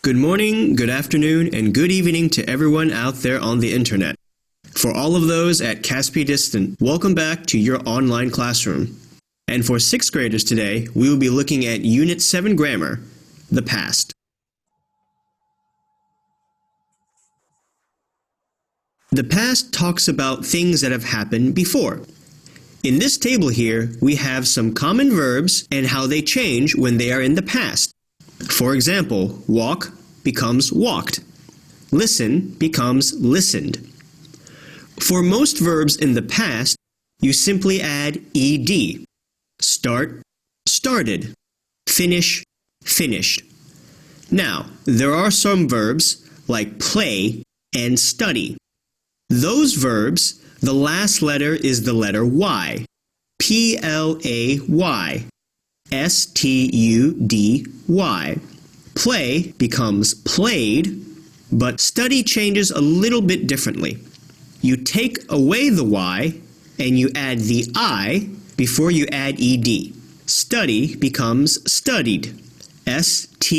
Good morning, good afternoon, and good evening to everyone out there on the internet. For all of those at Kaspi Distant, welcome back to your online classroom. And for 6th graders today, we will be looking at Unit 7 Grammar, the past. The past talks about things that have happened before. In this table here, we have some common verbs and how they change when they are in the past. For example, walk becomes walked. Listen becomes listened. For most verbs in the past, you simply add ed. Start, started. Finish, finished. Now, there are some verbs like play and study. Those verbs, the last letter is the letter Y. P-L-A-Y. S-T-U-D-Y. Play becomes played, but study changes a little bit differently. You take away the Y and you add the I before you add ed. Study becomes studied. S-T-U-D-I-E-D.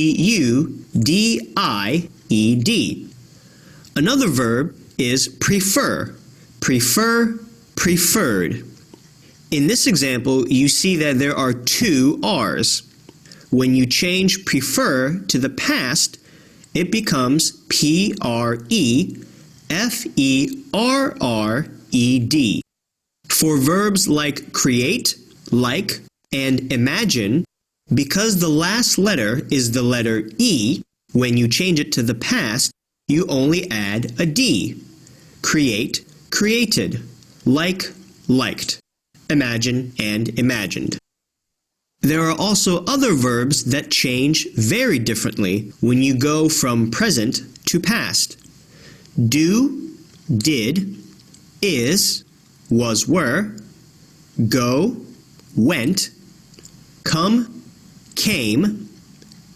Another verb is prefer. Prefer, preferred. In this example, you see that there are two R's. When you change prefer to the past, it becomes P-R-E-F-E-R-R-E-D. For verbs like create, like, and imagine, because the last letter is the letter E, when you change it to the past, you only add a D. Create, created. Like, liked. Imagine and imagined. There are also other verbs that change very differently when you go from present to past. Do, did, is, was, were, go, went, come, came,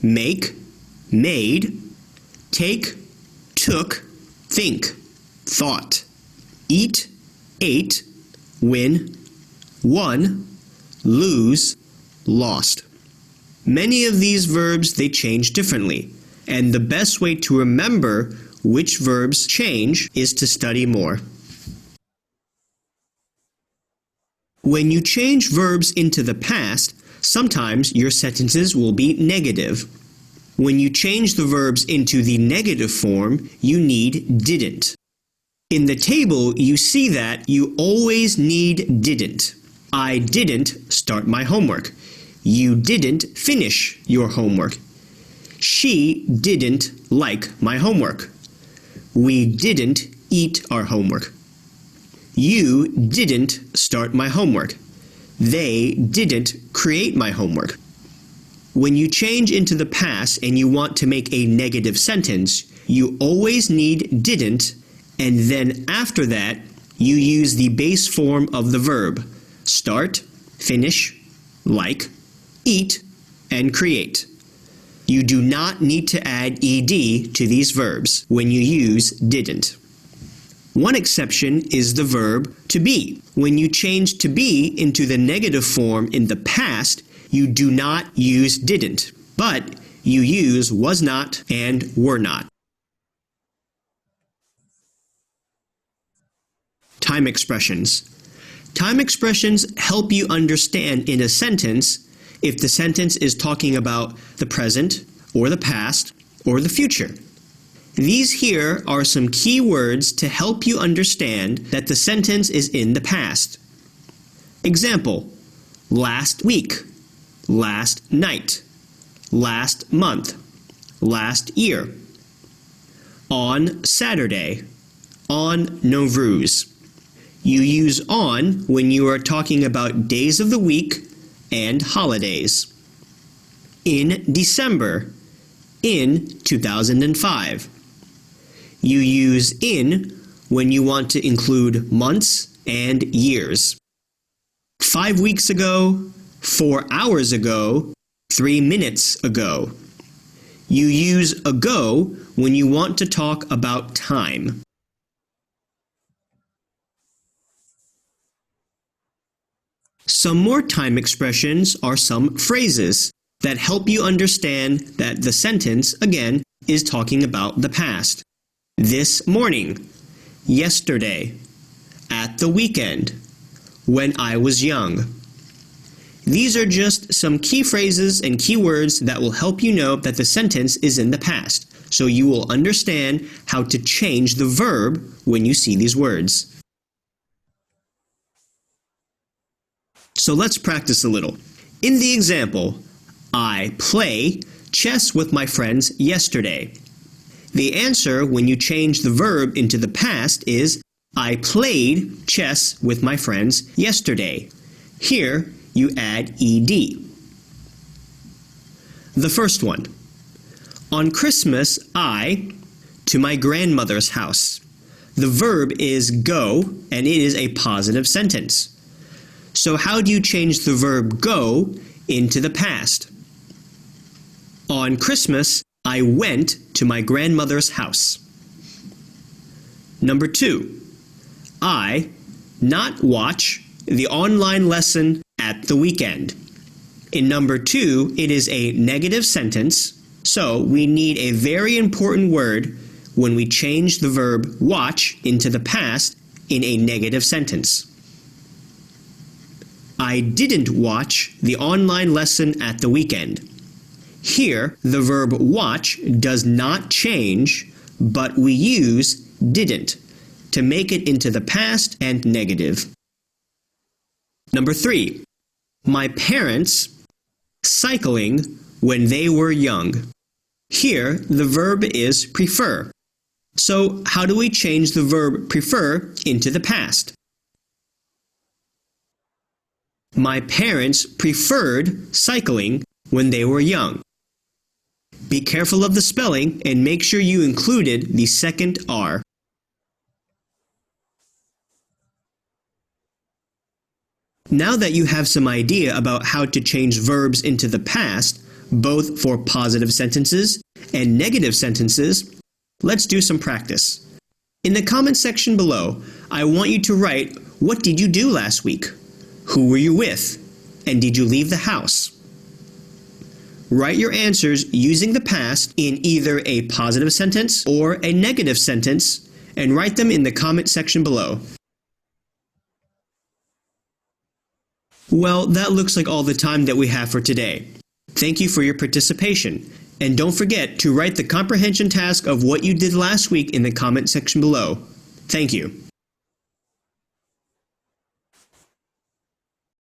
make, made, take, took, think, thought, eat, ate, win, won, lose, lost. Many of these verbs, they change differently, and the best way to remember which verbs change is to study more. When you change verbs into the past, sometimes your sentences will be negative. When you change the verbs into the negative form, you need didn't. In the table, you see that you always need didn't. I didn't start my homework. You didn't finish your homework. She didn't like my homework. We didn't eat our homework. You didn't start my homework. They didn't create my homework. When you change into the past and you want to make a negative sentence, you always need didn't, and then after that, you use the base form of the verb. Start, finish, like, eat, and create. You do not need to add ed to these verbs when you use didn't. One exception is the verb to be. When you change to be into the negative form in the past, you do not use didn't, but you use was not and were not. Time expressions. Time expressions help you understand in a sentence if the sentence is talking about the present, or the past, or the future. These here are some key words to help you understand that the sentence is in the past. Example: last week, last night, last month, last year. On Saturday, on Nowruz. You use on when you are talking about days of the week and holidays. In December, in 2005. You use in when you want to include months and years. 5 weeks ago, 4 hours ago, 3 minutes ago. You use ago when you want to talk about time. Some more time expressions are some phrases that help you understand that the sentence, again, is talking about the past. This morning, yesterday, at the weekend, when I was young. These are just some key phrases and key words that will help you know that the sentence is in the past, so you will understand how to change the verb when you see these words. So let's practice a little. In the example, I play chess with my friends yesterday. The answer when you change the verb into the past is I played chess with my friends yesterday. Here, you add ed. The first one. On Christmas, to my grandmother's house. The verb is go, and it is a positive sentence. So how do you change the verb go into the past? On Christmas, I went to my grandmother's house. Number 2. I not watch the online lesson at the weekend. In number 2, it is a negative sentence, so we need a very important word when we change the verb watch into the past in a negative sentence. I didn't watch the online lesson at the weekend. Here, the verb watch does not change, but we use didn't to make it into the past and negative. Number 3. My parents cycling when they were young. Here, the verb is prefer. So, how do we change the verb prefer into the past? My parents preferred cycling when they were young. Be careful of the spelling and make sure you included the second R. Now that you have some idea about how to change verbs into the past, both for positive sentences and negative sentences, let's do some practice. In the comment section below, I want you to write, what did you do last week? Who were you with? And did you leave the house? Write your answers using the past in either a positive sentence or a negative sentence, and write them in the comment section below. Well, that looks like all the time that we have for today. Thank you for your participation, and don't forget to write the comprehension task of what you did last week in the comment section below. Thank you.